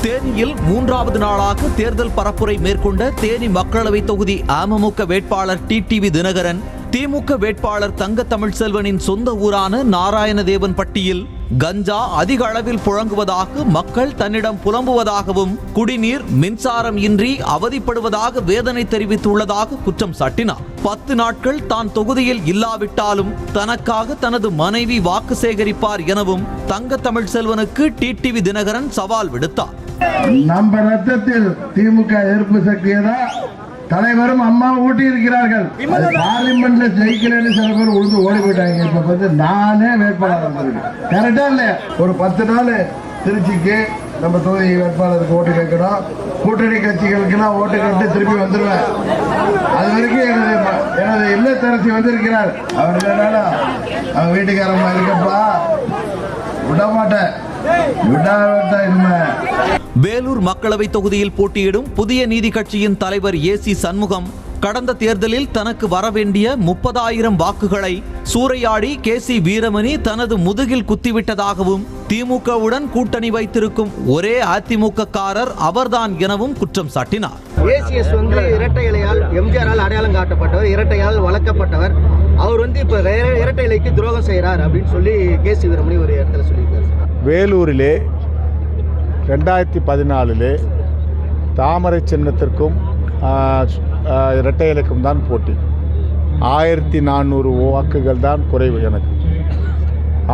தேனியில் 3வது நாளாக தேர்தல் பரப்புரை மேற்கொண்ட தேனி மக்களவை தொகுதி அமமுக வேட்பாளர் டிடிவி தினகரன் திமுக வேட்பாளர் தங்க தமிழ்செல்வனின் சொந்த ஊரான நாராயணதேவன்பட்டியில் கஞ்சா அதிக அளவில் புழங்குவதாக மக்கள் தன்னிடம் புலம்புவதாகவும் குடிநீர் மின்சாரம் இன்றி அவதிப்படுவதாக வேதனை தெரிவித்துள்ளதாக குற்றம் சாட்டினார். 10 நாட்கள் தான் தொகுதியில் இல்லாவிட்டாலும் தனக்காக தனது மனைவி வாக்கு சேகரிப்பார் எனவும் தங்க தமிழ்செல்வனுக்கு டிடிவி தினகரன் சவால் விடுத்தார். நம்ம ரத்தத்தில் திமுக எதிர்ப்பு சக்தியை தலைவரும் அம்மா ஊட்டி இருக்கிறார்கள். பார்லிமெண்ட்ல ஜெயிக்கலன்னு சில பேர் உழுந்து ஓடி போயிட்டாங்க. இப்ப வந்து நானே வேட்பாளர் கரெக்டா இல்லையா? ஒரு 10 நாள் திருச்சிக்கு நம்ம தொகுதி வேட்பாளருக்கு ஓட்டு கேட்கணும். கூட்டணி கட்சிகளுக்கெல்லாம் ஓட்டு கேட்டு திருப்பி வந்துடுவேன். அது வரைக்கும் எனது இல்லத்தரசி வந்திருக்கிறார். அவர் அவங்க வீட்டுக்காரம்மா இருக்கப்பா விட மாட்டேன். வேலூர் மக்களவை தொகுதியில் போட்டியிடும் புதிய நீதி கட்சியின் தலைவர் ஏசி சண்முகம் கடந்த தேர்தலில் தனக்கு வரவேண்டிய 30,000 வாக்குகளை சூறையாடி கேசி வீரமணி தனது முதுகில் குத்திவிட்டதாகவும் திமுகவுடன் கூட்டணி வைத்திருக்கும் ஒரே அதிமுக காரர் அவர்தான் எனவும் குற்றம் சாட்டினார். ஏசிஎஸ் இரட்டை இலையால் எம்ஜிஆரால் அடையாளம் காட்டப்பட்டவர், இரட்டையால் வளர்க்கப்பட்டவர். அவர் இப்ப இரட்டை இலைக்கு துரோகம் செய்யறார் அப்படின்னு சொல்லி கேசி வீரமணி ஒரு இடத்துல சொல்லியிருக்காரு. வேலூரிலே 2014 தாமரை சின்னத்திற்கும் இரட்டை இலைக்கும் தான் போட்டி. 1400 வாக்குகள் தான் குறைவு எனக்கு.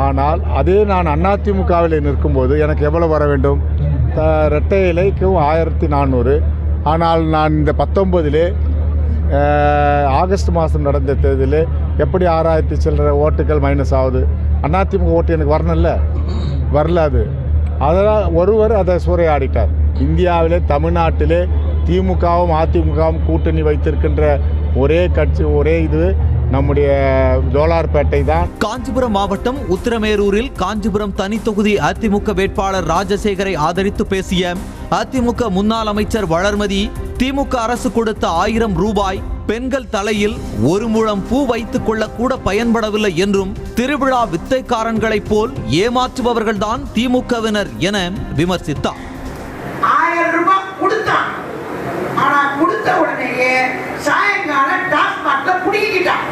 ஆனால் அதே நான் அதிமுகவில் நிற்கும்போது எனக்கு எவ்வளவு வர வேண்டும்? இரட்டை இலைக்கும் 1400. ஆனால் நான் இந்த 19 ஆகஸ்ட் மாதம் நடந்த தேர்தலில் எப்படி 6000 சில்லற ஓட்டுகள் மைனஸ் ஆகுது? அதிமுக ஓட்டு எனக்கு வரல. அது அதெல்லாம் ஒருவர் அதை சூறையாடிட்டார். இந்தியாவிலே தமிழ்நாட்டிலே திமுகவும் அதிமுகவும் கூட்டணி வைத்திருக்கின்ற ஒரே கட்சி ஒரே இது நம்முடைய ஜோலார்பேட்டை தான். காஞ்சிபுரம் மாவட்டம் உத்திரமேரூரில் காஞ்சிபுரம் தனி தொகுதி அதிமுக வேட்பாளர் ராஜசேகரை ஆதரித்து பேசிய அதிமுக முன்னாள் அமைச்சர் வளர்மதி திமுக அரசு கொடுத்த 1000 ரூபாய் பெண்கள் தலையில் 1 முழம் பூ வைத்துக் கொள்ள கூட பயன்படவில்லை என்றும் திருவிழா வித்தைக்காரன்களைப் போல் ஏமாற்றுபவர்கள்தான் திமுகவினர் என விமர்சித்தார். 1000 ரூபாய் கொடுத்தான். ஆனா கொடுத்த உடனேயே சாயங்காலம் டாஸ்மாக்ல புடிக்கிட்டான்.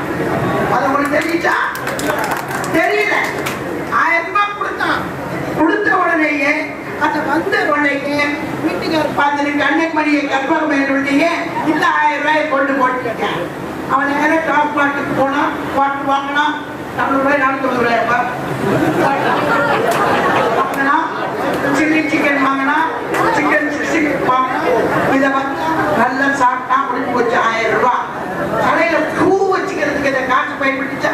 அது உங்களுக்கு தெரியுதா? தெரியல. 1000 ரூபாய் கொடுத்தான். கொடுத்த உடனேயே அது வந்த உடனேயே வீட்டுக்காரர் பார்த்து கண்ணன்மணியை கற்பகம் சொல்லிட்டீங்க, இந்த 1000 ரூபாயை கொண்டு போட்டுக்க. அவன் நேர டாஸ்மாக்கு போனா பாட்டு வாங்கினா 40 ரூபாய் 40 ரூபாய்ப்பா வாங்கினா, சில்லி சிக்கன் வாங்கினா, சிக்கன் 60 வாங்கினா, இதை வந்து நல்லா சாப்பிட்டா முடிஞ்சு போச்சு 1000 ரூபாய். தலையில பூ வச்சுக்கிறதுக்கு இதை காசு பயன்படுத்திச்சா?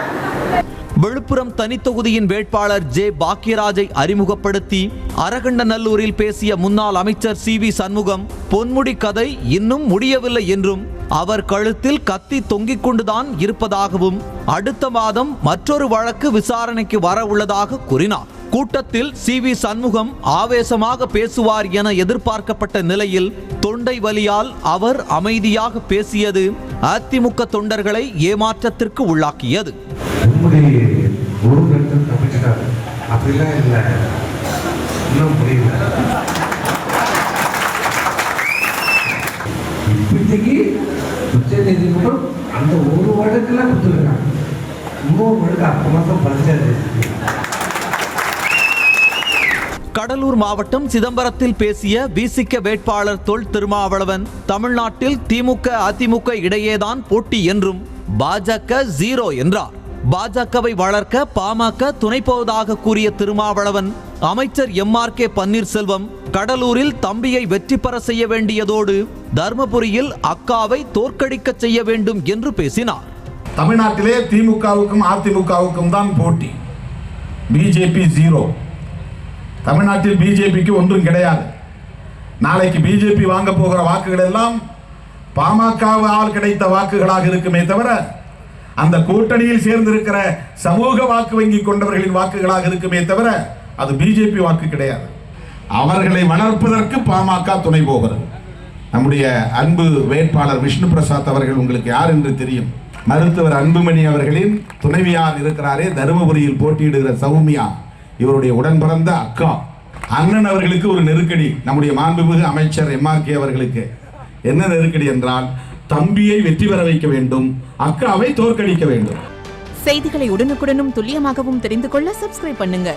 விழுப்புரம் தனித்தொகுதியின் வேட்பாளர் ஜே பாக்கியராஜை அறிமுகப்படுத்தி அரகண்டநல்லூரில் பேசிய முன்னாள் அமைச்சர் சி.வி. சண்முகம் பொன்முடி கதை இன்னும் முடியவில்லை என்றும் அவர் கழுத்தில் கத்தி தொங்கிக் கொண்டுதான் இருப்பதாகவும் அடுத்த மாதம் மற்றொரு வழக்கு விசாரணைக்கு வர உள்ளதாக கூறினார். கூட்டத்தில் சி.வி. சண்முகம் ஆவேசமாக பேசுவார் என எதிர்பார்க்கப்பட்ட நிலையில் தொண்டை வலியால் அவர் அமைதியாக பேசியது அதிமுக தொண்டர்களை ஏமாற்றத்திற்கு உள்ளாக்கியது. அப்படிலாம் இல்லை, இன்னும் புரியல. இப்போதைக்கு உச்ச நீதிமன்றம் அந்த ஒரு வழக்குல கொடுத்துருக்காங்க. இன்னொரு வழக்கு அடுத்த மாதம் பஞ்சாயத்து. கடலூர் மாவட்டம் சிதம்பரத்தில் பேசிய விசிக வேட்பாளர் தொல் திருமாவளவன் தமிழ்நாட்டில் திமுக அதிமுக இடையேதான் போட்டி என்றும் பாஜக 0 என்றார். பாஜகவை வளர்க்க பாமக துணை போவதாக கூறிய திருமாவளவன் அமைச்சர் MRK பன்னீர்செல்வம் கடலூரில் தம்பியை வெற்றி பெற செய்ய வேண்டியதோடு தர்மபுரியில் அக்காவை தோற்கடிக்க செய்ய வேண்டும் என்று பேசினார். தமிழ்நாட்டிலே திமுகவுக்கும் அதிமுகவுக்கும் தான் போட்டி. பிஜேபி 0. தமிழ்நாட்டில் பிஜேபிக்கு ஒன்றும் கிடையாது. நாளைக்கு பிஜேபி வாங்க போகிற வாக்குகள் எல்லாம் பாமகவால் கிடைத்த வாக்குகளாக இருக்குமே தவிர அந்த கூட்டணியில் சேர்ந்திருக்கிற சமூக வாக்கு வங்கி கொண்டவர்களின் வாக்குகளாக இருக்குமே தவிர அது பிஜேபி வாக்கு கிடையாது. அவர்களை வளர்ப்பதற்கு பாமக துணை போகிறது. நம்முடைய அன்பு வேட்பாளர் விஷ்ணு பிரசாத் அவர்கள் உங்களுக்கு யார் என்று தெரியும். மருத்துவர் அன்புமணி அவர்களின் துணைவியார் இருக்கிறாரே, தருமபுரியில் போட்டியிடுகிற சௌமியா, இவருடைய உடன் பிறந்த அக்கா. அண்ணன் அவர்களுக்கு ஒரு நெருக்கடி, நம்முடைய மாண்புமிகு அமைச்சர் MRK அவர்களுக்கு என்ன நெருக்கடி என்றால், தம்பியை வெற்றி பெற வைக்க வேண்டும், அக்காவை தோற்கடிக்க வேண்டும். செய்திகளை உடனுக்குடனும் துல்லியமாகவும் தெரிந்து கொள்ள சப்ஸ்கிரைப் பண்ணுங்க.